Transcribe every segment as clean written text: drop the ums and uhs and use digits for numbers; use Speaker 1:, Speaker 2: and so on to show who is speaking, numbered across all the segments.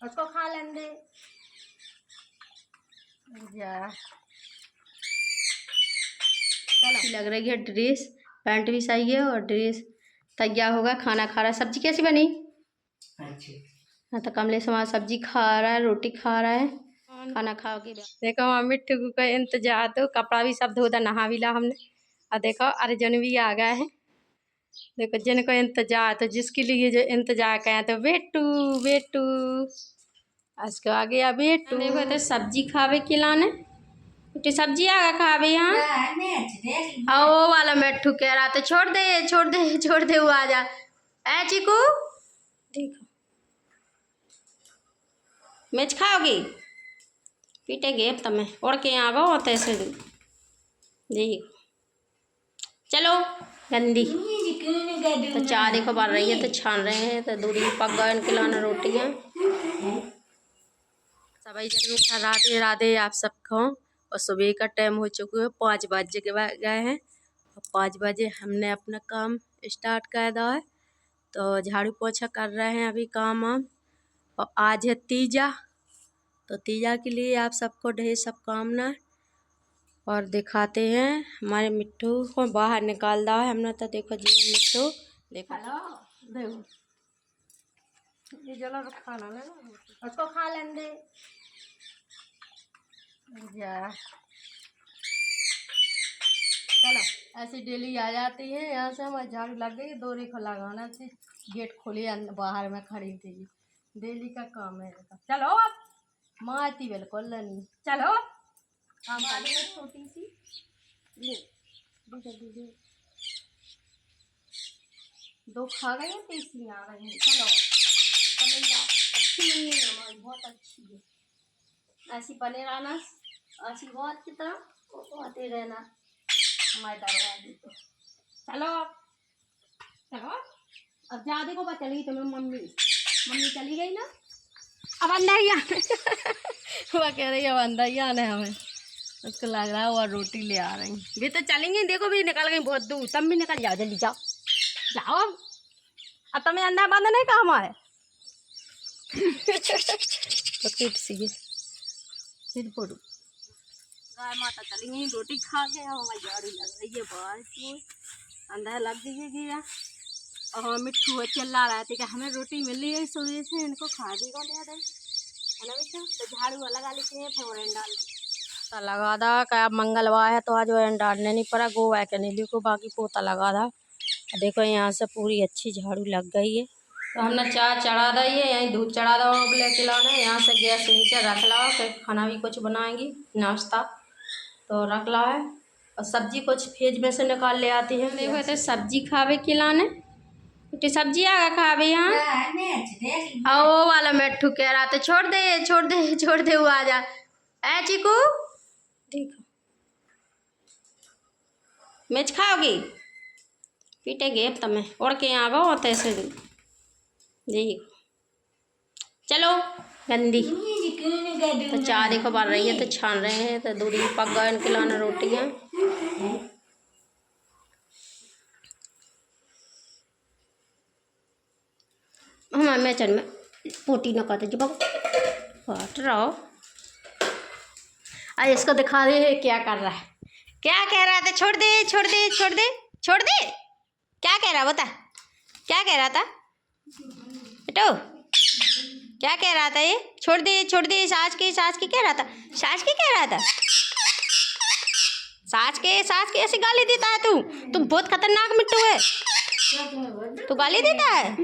Speaker 1: उसको खा लेने दे।
Speaker 2: अच्छी लग रही है ड्रेस, पैंट भी सही है और ड्रेस तैयार होगा। खाना खा रहा है। सब्जी कैसी बनी?
Speaker 1: अच्छी।
Speaker 2: हाँ तो कमलेश हमारा सब्जी खा रहा है, रोटी खा रहा है। खाना खाओगे? देखो वहाँ मिट्टू का इंतजार, तो कपड़ा भी सब धोदा, नहा भी ला हमने। और देखो अर्जुन भी आ गए हैं। देखो जिनको इंतजार, तो जिसके लिए जो इंतजार करें तो बेटू बेटू उसको आ गया बेटू। देखो तो सब्जी खावे खिलाने, बेटी सब्जी आगा खावे यहाँ। हाँ वो वाला मिट्टू कह रहा था छोड़ दे छोड़ दे छोड़ दे, वो आ जा। ऐ चीकू देखो मिर्च खाओगी? पीटेगे अब तमें उड़ के यहाँ गो तैसे देखो। चलो गंदी तो चाय देखो बन रही है, तो छान रहे हैं, तो दूरी पक गए इनके लाना रोटियाँ। सभी जन का राधे राधे आप सबको। और सुबह का टाइम हो चुका है, 5 बजे के बाद गए हैं और 5 बजे हमने अपना काम स्टार्ट कर दिया है। तो झाड़ू पोछा कर रहे हैं अभी काम वाम। और आज है तीजा, तो तीजा के लिए आप सबको ढेर सब कामना। और दिखाते हैं हमारे मिट्टू को बाहर निकाल रहा है हमने। तो देखो जी मिट्टू देखो, देखो ये जला खाना लेना,
Speaker 1: उसको खा लेने दे।
Speaker 2: चलो ऐसी डेली आ जाती है। यहाँ से हमारी झाड़ू लग गई, दोरे को लगाना थी, गेट खोली बाहर में खड़ी थी। डेली का काम है। चलो अब मारती बिल्कुल नहीं। चलो काम छोटी सी दो खा गई, तीसरी आ गई है। चलो अच्छी नहीं है हमारी, बहुत अच्छी है। ऐसी बने रहना आशीर्वाद की तरह आते रहना हमारे दरवाजे पे। चलो चलो अब जा देखो बा चली तुम्हें मम्मी चली गई ना, अब अंदर ही आने वह कह रही है अब अंदर ही आने हमें। उसको लग रहा है वो रोटी ले आ रही भी, तो चलेंगे। देखो भी निकल गई बहुत दूर, तब भी निकल जाओ, जल्दी जाओ जाओ। अब तुम्हें अंदर बंद नहीं काम है तो फिर फोटो गाय माता चली गई रोटी खा के। हमारी झाड़ी लग रही है बाहर की, अंदर लग गई है। और मिट्टू चिल्ला रहा था कि हमें रोटी मिल रही है सुबह से, इनको खा भी कौन दे है ना बेटा। तो झाड़ू लगा लेते हैं, फिर ओरन डाल पोता लगा था। क्या मंगलवार है तो आज ओरन डालने नहीं पड़ा, गोवा के नहीं को बाकी पोता लगा था। देखो यहाँ से पूरी अच्छी झाड़ू लग गई है। तो हमने चाय चढ़ा दी है, यहीं दूध चढ़ा दो लेके लाना है। यहाँ से गैस नीचे रख ला, फिर खाना भी कुछ बनाएंगी नाश्ता तो रख ला है। और सब्जी कुछ फ्रिज में से निकाल ले आती है। देखो तो सब्जी खावे खिलाने, बेटी सब्जी आगा खावे यहाँ। और वो वाला मिट्टू कह रहा था छोड़ दे छोड़ दे छोड़ दे, वो आ जा। ऐ चीकू देखो मिर्च खाओगी? पीटेगे अब तमें उड़ के यहाँ गो तैसे देखो। चलो गंदी तो चाय देखो बन रही है, तो छान रहे हैं, तो दूरी पक गए इनके लाना रोटियाँ। हमारे मैचन में पोटी न करते जब काट रहा। अरे इसको दिखा दे क्या कर रहा है, क्या कह रहा था। छोड़ दे छोड़ दे छोड़ दे छोड़ दे, क्या कह रहा बता, क्या कह रहा था बेटो, क्या कह रहा था ये? छोड़ दे सास की कह रहा था, सास की कह रहा था। सास के ऐसी गाली देता है तू बहुत खतरनाक मिट्टू है, तू गाली देता है।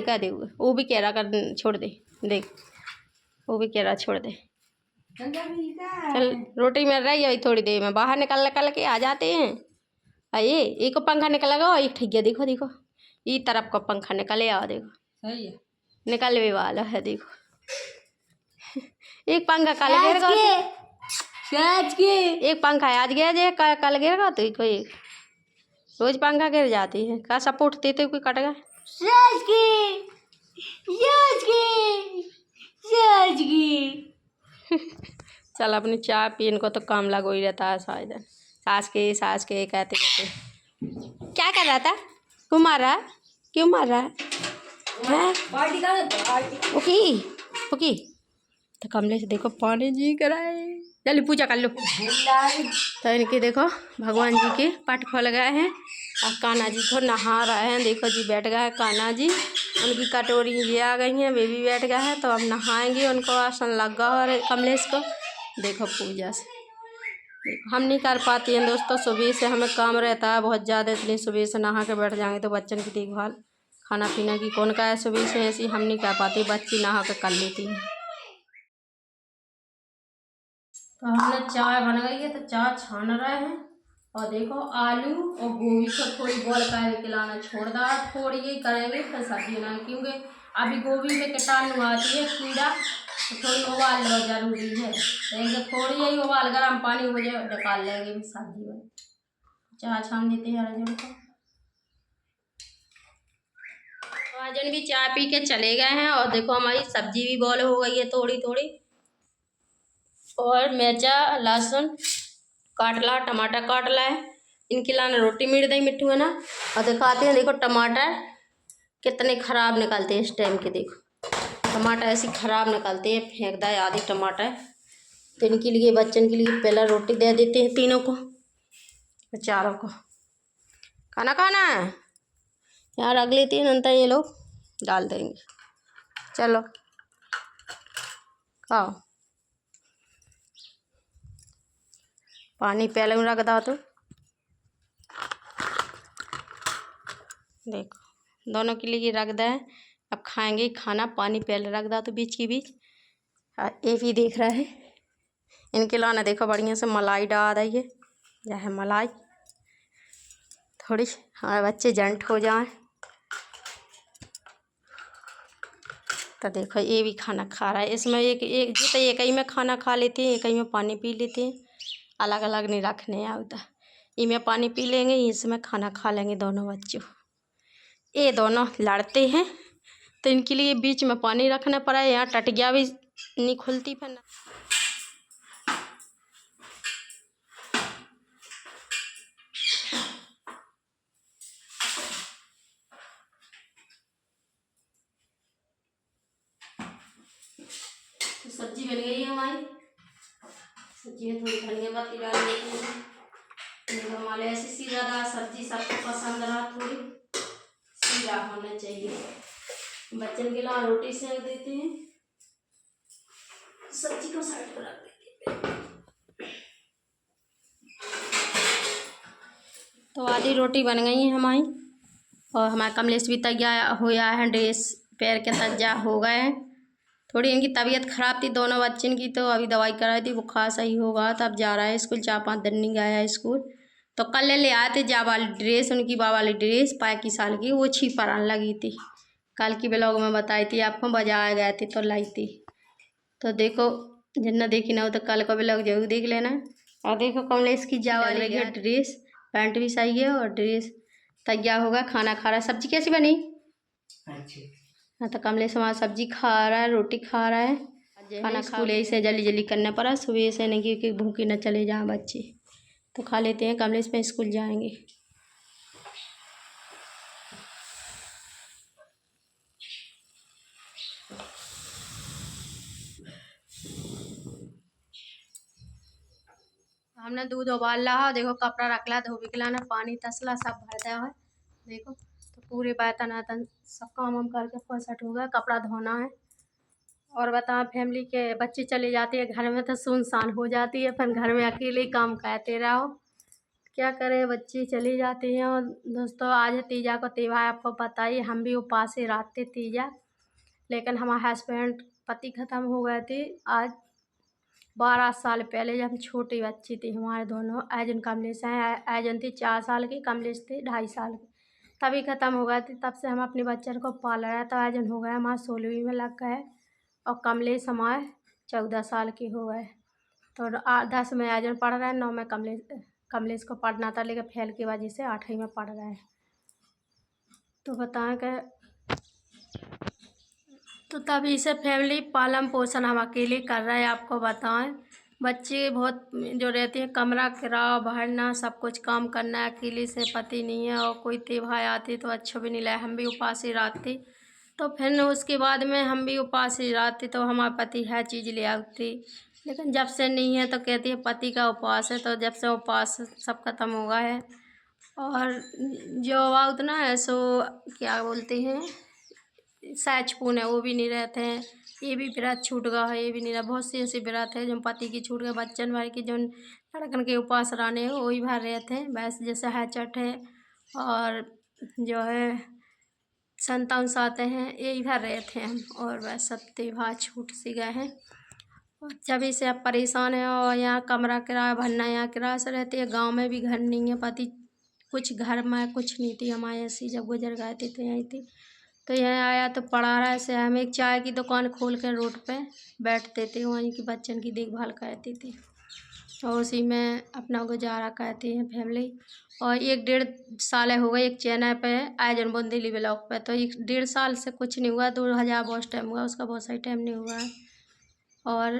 Speaker 2: कह दे वो भी कह रहा कर छोड़ दे, देख वो भी कह रहा छोड़ दे। चल रोटी मिल रही है थोड़ी देर में, बाहर निकल के आ जाते हैं। आइए एक पंखा निकल गया, एक ठिक देखो देखो ये तरफ का पंखा निकले आ देखो, सही है निकलने वाला है देखो। एक पंखा कल गिर गया, एक पंखा आज गया जे कल गिर गया, तो कोई रोज पंखा गिर जाती है। का सपोर्ट देते कोई कट गया। चल अपनी चाय पीन को तो काम लगा ही रहता है शायद। सास के कहते कहते क्या कर रहा था, क्यों मार रहा है, क्यों मार रहा है?
Speaker 3: है
Speaker 2: पार्टी का पार्टी
Speaker 3: ओके ओके। तो कमलेश देखो पानी जी कराए, जल्दी पूजा कर लो। तो इनके देखो भगवान जी के पट खोल गए हैं और कान्हा जी को नहा रहे हैं। देखो जी बैठ गया है कान्हा जी, उनकी कटोरी ये आ गई हैं, बेबी बैठ गया है। तो अब नहाएंगे, उनको आसन लगा और कमलेश को देखो पूजा से। देखो हम नहीं कर पाती हैं दोस्तों, सुबह से हमें काम रहता है बहुत ज़्यादा, इसलिए सुबह से नहा के बैठ जाएंगे तो बच्चन की देखभाल खाना पीना की कौन का है सुबह से, ऐसी हम नहीं कर पाते, बच्ची नहा के कर लेती हैं। तो हमने चाय बन गई है तो चाय छान रहे हैं। और देखो आलू और गोभी को थोड़ी बॉयल करके खिलाना छोड़ दा, थोड़ी ही करेंगे फिर सब्जी बनाएंगे, क्योंकि अभी गोभी में कीटाणु आती है कीड़ा, तो थोड़ी उबाल लो जरूरी है। लेकिन थोड़ी ही उबाल गर्म पानी हो जाए निकाल लेंगे फिर सब्जी में। चाय छान देते हैं अर्जुन को। अर्जुन भी चाय पी के चले गए हैं और देखो हमारी सब्जी भी बॉयल हो गई है थोड़ी थोड़ी। और मिर्चा लहसुन काट ला, टमाटर काट ला है, इनके लाने रोटी मिल दी मिट्टू है ना। और दिखाते हैं देखो टमाटर कितने ख़राब निकलते हैं इस टाइम के। देखो टमाटर ऐसे ख़राब निकलते हैं, फेंक दे आधी टमाटर। तो इनके लिए बच्चन के लिए पहला रोटी दे देते हैं तीनों को, चारों को। खाना खाना है यार, अगले 3 अंतर ये लोग डाल देंगे। चलो खाओ, पानी पहले में रख दो। तो देखो दोनों के लिए रख दे, अब खाएंगे खाना, पानी पहले रख दो तो बीच की बीच। ये भी देख रहा है, इनके लाना देखो बढ़िया से मलाई डाल रही है, यह है मलाई थोड़ी, हमारे बच्चे जंट हो जाएं। तो देखो ये भी खाना खा रहा है, इसमें एक एक जो तो एक ही में खाना खा लेते हैं, एक ही में पानी पी लेते हैं, अलग अलग नहीं रखने आता। ये में पानी पी लेंगे, इसमें खाना खा लेंगे दोनों बच्चों। ये दोनों लड़ते हैं तो इनके लिए बीच में पानी रखना पड़ा है, यहाँ टटिया भी नहीं खुलती फिर ना। तो सब्जी बन गई है हमारी, सब्जी में थोड़ी धनिया पत्ती डाल देती हूँ। हमारे ऐसे सीधा सब्जी सबको पसंद रहा, थोड़ी सीधा होना चाहिए। बच्चन के लिए रोटी सेक देते हैं, सब्जी को साइड पर रख देते हैं। तो आधी रोटी बन गई है हमारी, और हमारा कमलेश भी तैयार होया है, ड्रेस पैर के तैयार हो गए हैं। थोड़ी इनकी तबीयत ख़राब थी दोनों बच्चन की, तो अभी दवाई कराई थी, बुखार सही होगा तो अब जा रहा है स्कूल। 4-5 दिन नहीं गया है स्कूल। तो कल ले आए थे जा वाली ड्रेस, उनकी बा वाली ड्रेस 5 साल की, वो छिपा लगी थी। कल की ब्लॉग में बताई थी आपको, बाजार गए थे तो लाई थी। तो देखो जितना देखी ना हो तो कल का ब्लॉग जरूर देख लेना। और देखो कमलेश की जा वाली है ड्रेस, पैंट भी सही है और ड्रेस तैयार होगा, खाना खा रहा है। सब्जी कैसी बनी? अच्छी। हाँ तो कमलेश हमारा सब्जी खा रहा है, रोटी खा रहा है, खाना स्कूल ऐसे जल्दी जल्दी करना पड़ा सुबह से, नहीं कि भूखी न चले जाएँ बच्चे। तो खा लेते हैं, कमलेश में स्कूल जाएंगे। हमने दूध उबाल रहा, देखो कपड़ा रख ला धोबी के लाना, पानी तसला सब भर दिया है। देखो तो पूरे बर्तन वर्तन सब काम हम करके फुर्सत हो गया, कपड़ा धोना है। और बताओ फैमिली के बच्चे चले जाते हैं घर में तो सुनसान हो जाती है, फिर घर में अकेले काम करते रहो, क्या करें, बच्चे चले जाते हैं। और दोस्तों आज है तीजा को त्यौहार, आपको पता ही, हम भी उपास से रहते तीजा, लेकिन हमारे हस्बैंड पति ख़त्म हो गए थे आज 12 साल पहले, जब हम छोटी बच्ची थी हमारे दोनों। आयजन कमलेश हैं, आयजन थी 4 साल की, कमलेश थे 2.5 साल की, तभी ख़त्म हो गए थे। तब से हम अपने बच्चन को पाल रहे हैं। तो आयजन हो गया हमारे 16वीं में लग गए और कमलेश हमारे 14 साल के हो गए। तो 10 में आयजन पढ़ रहे हैं, 9 में कमलेश को पढ़ना था, लेकिन फेल की वजह से 8वीं में पढ़ रहे हैं। तो बताएं कि तो तभी से फैमिली पालन पोषण हम अकेले कर रहे हैं। आपको बताएं बच्चे बहुत जो रहते हैं, कमरा किराया भरना, सब कुछ काम करना अकेले से पति नहीं है, और कोई त्यौहार आते तो अच्छा भी नहीं लगे, हम भी उपास ही रहते। तो फिर उसके बाद में हम भी उपास ही रहते, तो हमारे पति है चीज़ ले आती, लेकिन जब से नहीं है तो कहती है पति का उपवास है, तो जब से उपवास सब खत्म हो गया है। और जो आउत ना है सो क्या बोलते हैं सहज पून है, वो भी नहीं रहते हैं, ये भी व्रत छूट गया है, ये भी नहीं रहा। बहुत सी ऐसी व्रत है जो पति की छूट गए, बच्चन भाई की जो लड़कन के उपास रहने हैं वही भर रहते हैं। वैसे जैसे है चट है और जो है संतान साते हैं यही भर रहे थे हम, और वह सब त्योहार छूट सी गए हैं। और जब से अब परेशान है, और यहाँ कमरा किराया भरना, यहाँ किराया से रहती है, गांव में भी घर नहीं है, पति कुछ घर में कुछ नहीं थी हमारे ऐसी, जब गुजर गए थे तो यहीं थी। तो यहाँ आया तो पढ़ा रहा है, हम एक चाय की दुकान खोल कर रोड पे बैठते थे, वहीं की बच्चन की देखभाल करती थी और उसी में अपना गुजारा करती हैं फैमिली। और 1-1.5 साल हो गए एक चैनल पे आयोजन बुंदेली ब्लॉग पे, तो 1-1.5 साल से कुछ नहीं हुआ, 2000 बहुत टाइम हुआ, उसका बहुत सही टाइम नहीं हुआ है। और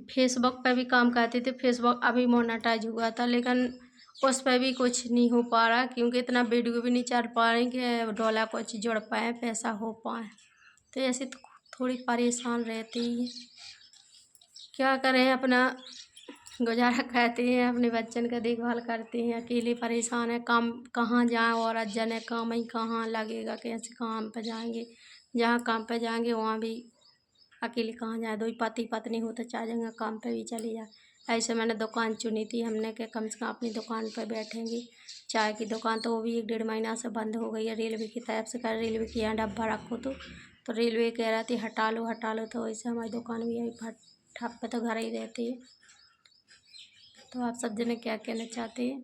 Speaker 3: फेसबुक पे भी काम करती थी, फेसबुक अभी मोनेटाइज हुआ था, लेकिन उस पर भी कुछ नहीं हो पा रहा, क्योंकि इतना वीडियो भी नहीं चल पा रहे कि डॉलर कुछ जुड़ पाए, पैसा हो पाए। तो ऐसे तो थोड़ी परेशान रहती है, क्या करें, अपना गुजारा करती हैं, अपने बच्चन का देखभाल करती हैं, अकेले परेशान है, काम कहाँ जाएं, औरत जने काम ही कहाँ लगेगा, कैसे काम पे जाएंगे, जहाँ काम पे जाएंगे वहाँ भी अकेले कहाँ जाए, दो ही पति पत्नी हो तो चाह जगह काम पे भी चली जाए। ऐसे मैंने दुकान चुनी थी हमने कि कम से कम अपनी दुकान पर बैठेंगे, चाय की दुकान, तो वो भी 1-1.5 महीना से बंद हो गई है रेलवे की तरफ से। कर रेलवे की यहाँ डब्बा रखो तो रेलवे कह रहा थी हटा लो, तो वैसे हमारी दुकान भी यही ठप पे तो घर ही रहती है। तो आप सब जने क्या कहना चाहते हैं,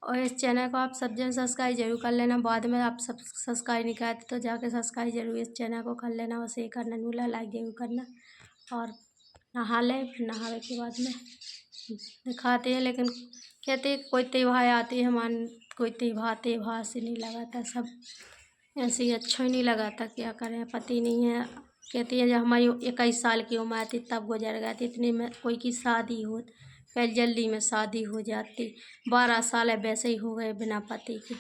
Speaker 3: और इस चैनल को आप सब जन सब्सक्राइब जरूर कर लेना, बाद में आप सब सब्सक्राइब नहीं करते तो जाके सब्सक्राइब जरूर इस चैनल को कर लेना, और शेयर करना, नूला लाइक जरूर करना। और नहा लें, फिर नहावे के बाद में दिखाते हैं, लेकिन कहते हैं कोई त्यौहार आती है हमारे, कोई त्यौहार से नहीं लगाता, सब ऐसे ही अच्छा ही नहीं लगाता, क्या करें, पति नहीं है। कहती है जब हमारी 21 साल की उम्र आती तब गुजर गए थे, इतने में कोई की शादी हो, पहले जल्दी में शादी हो जाती, 12 साल है वैसे ही हो गए बिना पति के,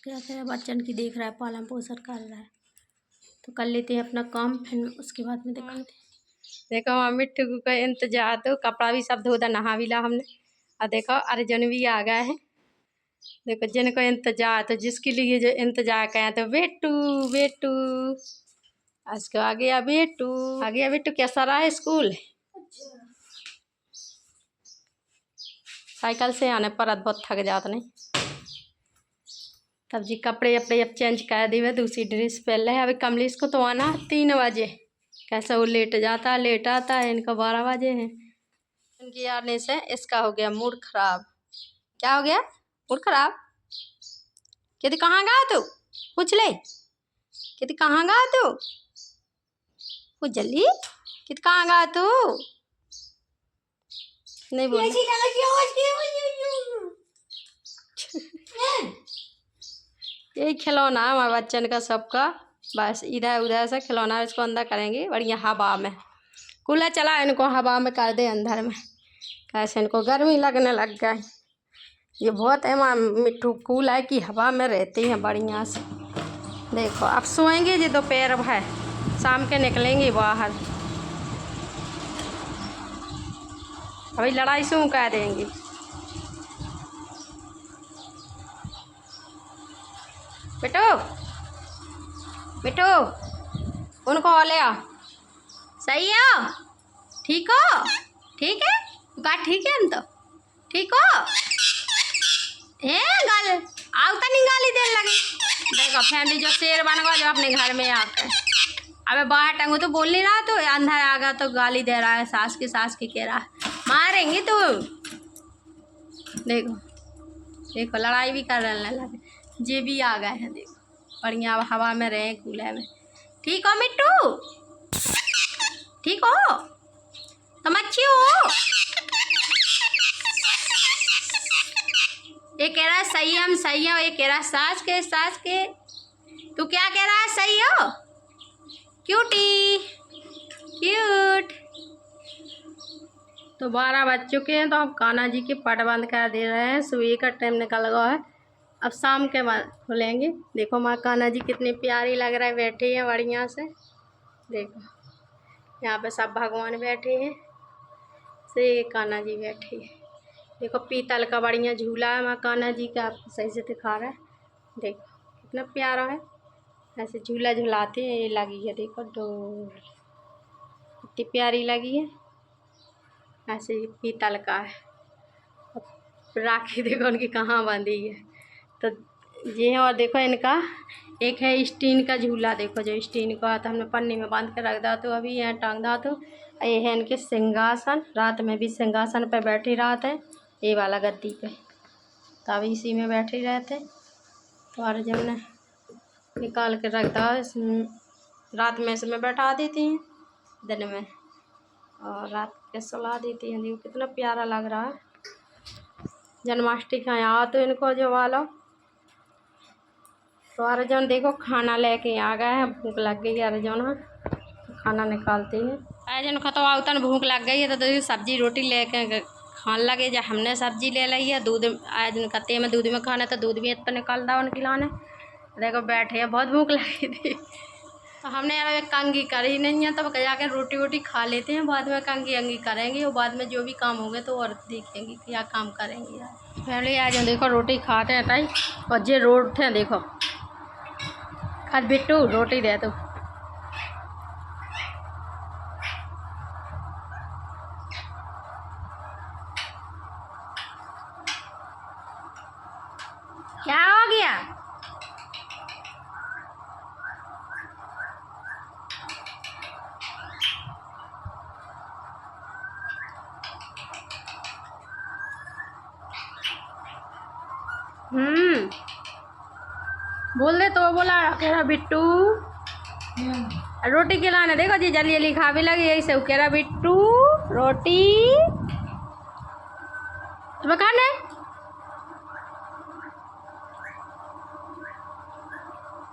Speaker 3: क्या करें, बच्चन की देख रहा है, पालन पोषण कर रहा है, तो कर लेते हैं अपना काम, फिर उसके बाद में दिखाते हैं। देखो मम्मी टुकू का इंतजार, तो कपड़ा भी सब धो दा, नहा भी ला हमने, और देखो अर्जुन भी आ गए हैं, देखो जिनको इंतजार, तो जिसके लिए जो इंतजार करें, तो बेटू बेटू आज आ गया बेटू, कैसा रहा स्कूल? साइकिल से आने पर बहुत थक जाता नहीं, तब जी कपड़े अपने अब चेंज कर दिए, दूसरी ड्रेस पहन ले। अभी कमलेश को तो आना 3 बजे, कैसा वो लेट जाता लेट आता है, इनका 12 बजे है। इनकी आने से इसका हो गया मूड खराब। क्या हो गया मूड खराब? कहती कहाँ गया तू, पूछ ले, कहती कहाँ गया तू, पूछ जल्दी, कहती कहाँ गया तू, नहीं बोल यही खिलौना है हमारे बच्चन का सबका, बस इधर उधर से खिलौना इसको अंदर करेंगे बढ़िया हवा में, कूलर चला इनको हवा में कर दे अंदर में, कैसे इनको गर्मी लगने लग गई। ये बहुत है माँ मिट्टू कूलर की हवा में रहती हैं बढ़िया से। देखो अब सोएंगे जी दोपहर है, शाम के निकलेंगे बाहर, अभी लड़ाई शू कर देंगी। बेटो बेटो उनको ले आ, सही है, ठीक हो, ठीक है का, ठीक है तो ठीक हो, गाल आवता नहीं गाली देने लगी। देखो फैमिली जो शेर बन गया जो अपने घर में आकर, अबे बाहर टंगो तो बोल नहीं रहा, तो अंदर आ गया तो गाली दे रहा है, सास की कह रहा है मारेंगी तुम। देखो देखो लड़ाई भी करने लगे, जे भी आ गए हैं, देखो बढ़िया हवा में रहे कूलर में। ठीक हो मिट्टू, ठीक हो, तुम अच्छी हो, ये कह रहा है सही है, हम सही है, ये कह रहा है सास के, तू क्या कह रहा है, सही हो क्यूटी क्यूट। तो 12 बज चुके हैं, तो हम कान्हा जी के पट बंद कर दे रहे हैं, सुबह का टाइम निकल गया है, अब शाम के बाद खुलेंगे। देखो माँ कान्हा जी कितनी प्यारी लग रहा है, बैठी है बढ़िया से। देखो यहाँ पे सब भगवान बैठे हैं, से कान्हा जी बैठी है। देखो पीतल का बढ़िया झूला है माँ कान्हा जी का, आपको सही से दिखा रहा है। देखो कितना प्यारा है, ऐसे झूला झुलाते हैं। ये लगी है देखो डोर, कितनी प्यारी लगी है। ऐसे ही पीतल का है। राखी देखो उनकी कहाँ बंधी है। तो ये है। और देखो इनका एक है स्टीन का झूला, देखो जो स्टीन का आता हमने पन्नी में बांध के रख दा तो अभी यहाँ टांग दा तो। ये है इनके सिंहासन, रात में भी सिंहासन पे बैठी रहते हैं, ये वाला गद्दी पे, तो अभी इसी में बैठे रहते। तो और जब ने निकाल के रख दा, रात में इसमें बैठा देती हैं, दिन में और रात के सुला देती हैं। देखो कितना प्यारा लग रहा है। जन्माष्टमी का यहाँ तो इनको जो वाला तो अर्जुन देखो खाना लेके आ गए हैं, भूख लग गई है। अर्जुन खाना निकालते हैं। अर्जुन को तो उतन भूख लग गई है तो सब्जी रोटी लेके खाने लगे। जब हमने सब्जी ले ली है, दूध अर्जुन कहते में दूध में खाना, तो दूध भी इतना निकाल दा उनके लाने। देखो बैठे हैं, बहुत भूख लगी थी तो हमने अब कंगी करी नहीं है, तो जाकर रोटी वोटी खा लेते हैं, बाद में कंगी अंगी करेंगे। और बाद में जो भी काम होंगे तो और देखेंगे क्या काम करेंगे यार। पहले आज देखो रोटी खाते हैं ताई, और जे रोट थे देखो खत बिट्टू रोटी दे दो। क्या हो गया? बोल दे तो बोला कह रहा बिट्टू रोटी खिलाने। देखो जी जल्दी जल्दी खा भी लगी, यही से कह रहा बिट्टू रोटी तुम्हें खाना है।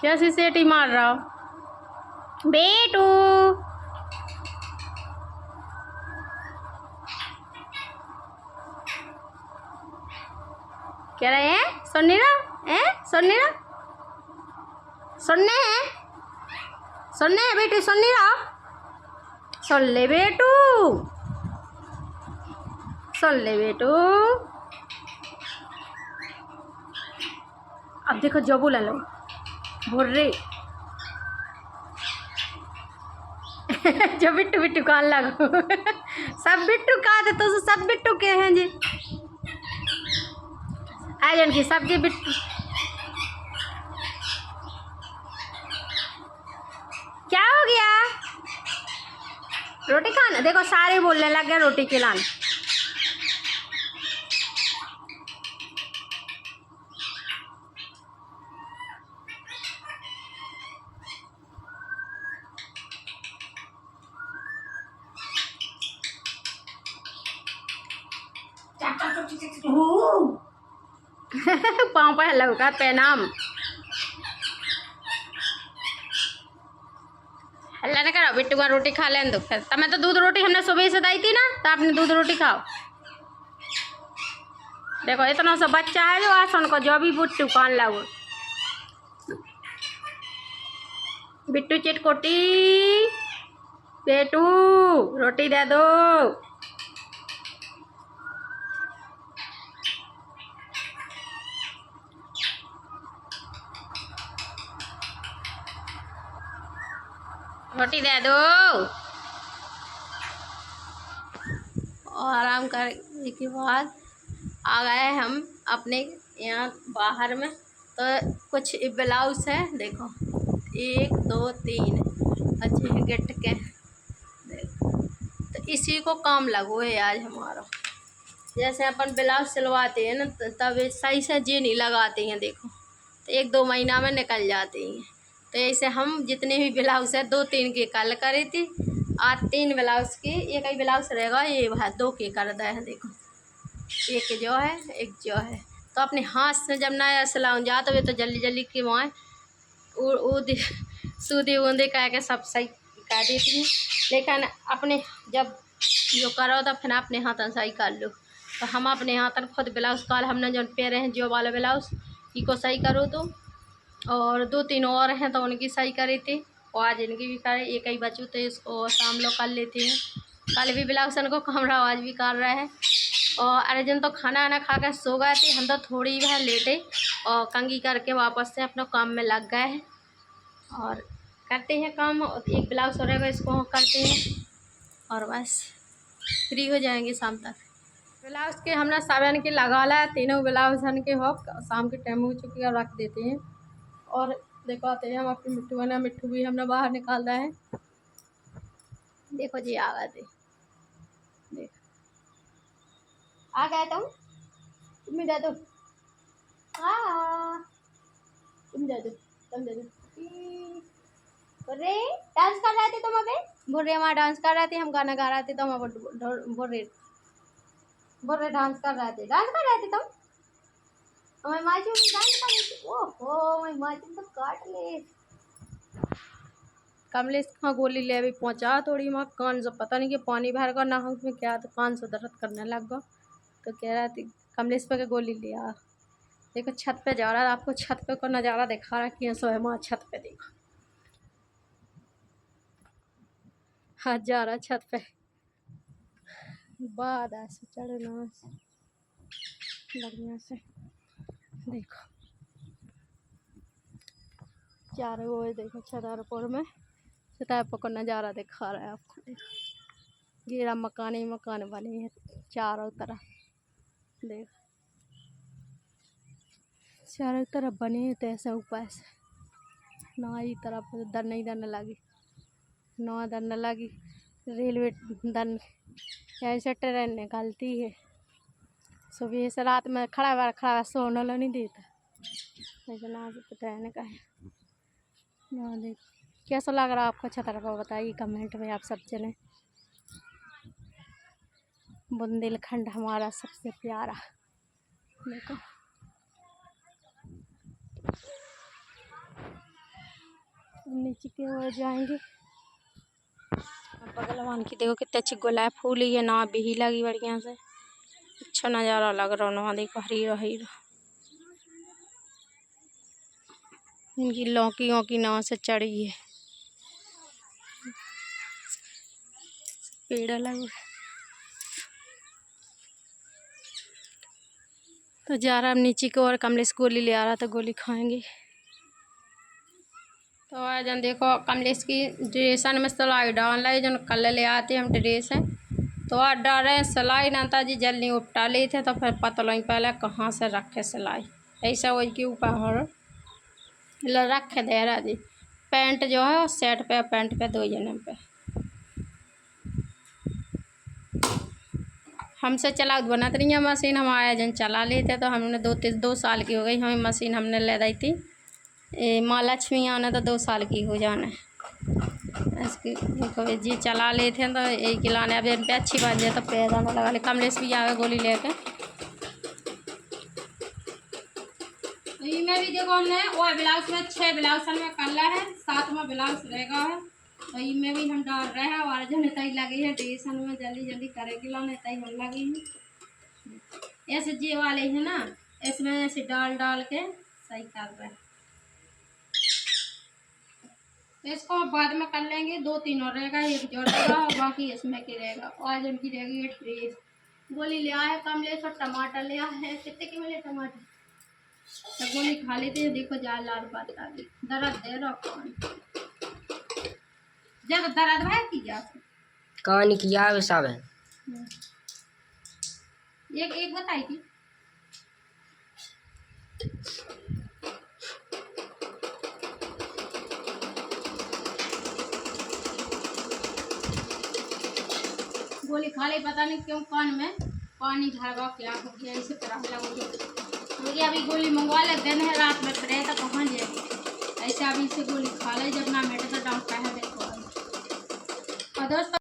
Speaker 3: कैसी सेटी मार रहा हो बेटू? कह रहे हैं सुन नहीं रहा है, सुन नहीं रहा, सुनने हैं, सुनने हैं बेटू, सुन नहीं रहा, सुन ले बेटू, सुन ले बेटू। अब देखो जो बोला लो भुर्रे जो बिट्टू बिट्टू कान लगो सब बिट्टू का दे तो सब बिट्टू के हैं जी। आजन की सब्जी बिट्टू। क्या हो गया? रोटी खाना। देखो सारे बोलने लग गए रोटी खिलाने। पाँव पे लगा पैनाम हल्ला नहीं करो। बिट्टू का रोटी खा लें दो फिर। तमें तो दूध रोटी हमने सुबह से दी थी ना, तो आपने दूध रोटी खाओ। देखो इतना सा बच्चा है जो आसन को जो भी बिट्टू कान लगो। बिट्टू चिटकोटी बेटू रोटी दे दो। रोटी दे दो। और आराम करने के बाद आ गए हम अपने यहाँ बाहर में। तो कुछ ब्लाउज है देखो, 1 2 3 अच्छे गिट के देखो। तो इसी को काम लगो है आज हमारा। जैसे अपन ब्लाउज सिलवाते हैं ना, तब सही से जी नहीं लगाते हैं देखो, तो 1-2 महीना में निकल जाते हैं। तो ऐसे हम जितने भी ब्लाउज है 2-3 के कल करी थी, आज 3 ब्लाउज की। एक ही ब्लाउज रहेगा, ये 2 के कर दे हैं देखो, एक जो है एक जो है। तो अपने हाथ से जब नया सिलाऊँ जाते हुए तो जल्दी जल्दी की वहाँ सूदी वूदी कह के सब सही कर देती हैं। लेकिन अपने जब जो करो तो फिर अपने हाथन सही कर लो। तो हम अपने हाथन खुद ब्लाउज काल हमने जो पेरे हैं जो वाला ब्लाउज इको सही करो तो, और 2-3 और हैं तो उनकी सही करे थे, और आज इनकी भी करे। एक ही बच्चों तो इसको शाम लोग कर लेते हैं। कल भी ब्लाउज को कमरा आज भी कर रहा है। और अर्जुन तो खाना वाना खा कर सो गए थे, हम तो थोड़ी वह लेटे और कंघी करके वापस से अपने काम में लग गए हैं और करते हैं काम। एक ब्लाउज हो रहेगा, इसको करते हैं और बस फ्री हो जाएंगे शाम तक। ब्लाउज के हमने 7 के लगा ला, तीनों ब्लाउज के हो शाम के टाइम हो चुकी है, रख देते हैं। और देखो आते हैं हम अपनी मिट्टू बना, मिट्टू भी हमने बाहर निकाल रहा है। देखो जी आ गए थे, देख आ गए तुम जा दो, तुम जा दो, तुम जा दो। बुर्रे डांस कर रहे थे तुम, अबे बुर्रे हमारा डांस कर रहे थे, हम गाना गा रहे थे तो हम बुर्रे डांस कर रहे थे तुम। हमारी माची भी डांस कर रही थी। ओहो हमारी माची तो काट ले। कमलेश कहाँ गोली ले अभी पहुँचा थोड़ी माँ, कान से पता नहीं कि पानी भर कर ना उसमें क्या, तो कान से दर्द करने लग गया तो कह रहा थी कमलेश पे के गोली लिया। देखो छत पे जा रहा है, आपको छत पे को नज़ारा दिखा रहा है कि सो है माँ छत पे देखो, हाथ जा रहा है छत पे, बाद ऐसे चढ़ना बढ़िया से। देखो चारों ओर देखो छतरपुर में छतरपुर का नज़ारा दिखा रहा है आपको। देखो घेरा मकान ही मकान बने हैं चारों तरफ, देखो चारों तरफ बने हैं तो ऐसा ऊपर से ना ही तरफ दर नहीं दरने लगी, ना दरने लगी रेलवे दर, ऐसे ट्रेन निकलती है सुबह से रात में खड़ा सोने लो नहीं देता, ऐसा ना तो ट्रेन का है ना। देखो कैसा लग रहा है आपको छतरपुर, बताइए कमेंट में आप सब जने। बुंदेलखंड हमारा सबसे प्यारा, देखो नीचे की ओर जाएंगे। बगलवान की देखो कितने अच्छी गुलाब फूल है, ना भी लगी बढ़िया से, अच्छा नज़ारा लग रहा है ना। देखो हरीरा हरीरा इनकी लौकियों की नाव से चढ़ी है, पेड़ लगा तो जा रहा हम नीचे की ओर। कमलेश गोली ले आ रहा था, गोली खाएंगे तो आज हम देखो कमलेश की ड्रेसन में सिलाई डाल रहे, जो कल ले आते हम ड्रेस है तो आज डाल रहे हैं सिलाई, नाता जी जल्दी उपटा ले थे तो फिर पता नहीं पहले कहाँ से रखे सिलाई, ऐसा वही के ऊपर रखे दे रहा जी। पैंट जो है सेट पे पैंट पे 2 जने पे हमसे चला बना रही है मशीन, हमारे जन चला लेते तो हमने 2 साल की हो गई हमें मशीन, हमने ले दी थी माँ लक्ष्मी आना तो 2 साल की हो जाना है इसकी। देखो जी चला लेते हैं तो यही खिलाने, अब इन पे अच्छी बात है तो पैदा में लगा ले। कमलेश भी आ गए गोली लेके, तो इनमें भी देखो हमने वो ब्लाउज में 6 ब्लाउज में कलर है, 7 में ब्लाउज रहेगा है तो इनमें भी हम डाल रहे हैं। और जो नेताई लगी है ड्रेसन में जल्दी जल्दी करेगी लो, नेताई हम लगी है ऐसे जे वाले है ना, इसमें ऐसे डाल डाल के सही कर रहे हैं। तो इसको बाद में कर लेंगे, 2-3 और रहेगा, एक जो रहेगा और बाकी इसमें की रहेगा। और जिनकी रहेगी ड्रेस। गोली ले आया कमलेश और टमाटर ले आया है, कितने के मिले टमाटर, तो गोली खा लेते हैं। देखो जा लाल बात आ गई, दर्द दे रहा कौन जब दर्द है की जा
Speaker 4: कहानी किया है सब है
Speaker 3: एक बताई थी। गोली खा ले, पता नहीं क्यों कान में पानी भरवा क्या हो गया, इसे तरह लगोगे अभी गोली मंगवा ले, दिन है रात में फिर तो कहाँ जाएगी, ऐसे अभी से गोली खा ले, जब ना मेटे तो डॉक्टर है देखो। और दोस्तों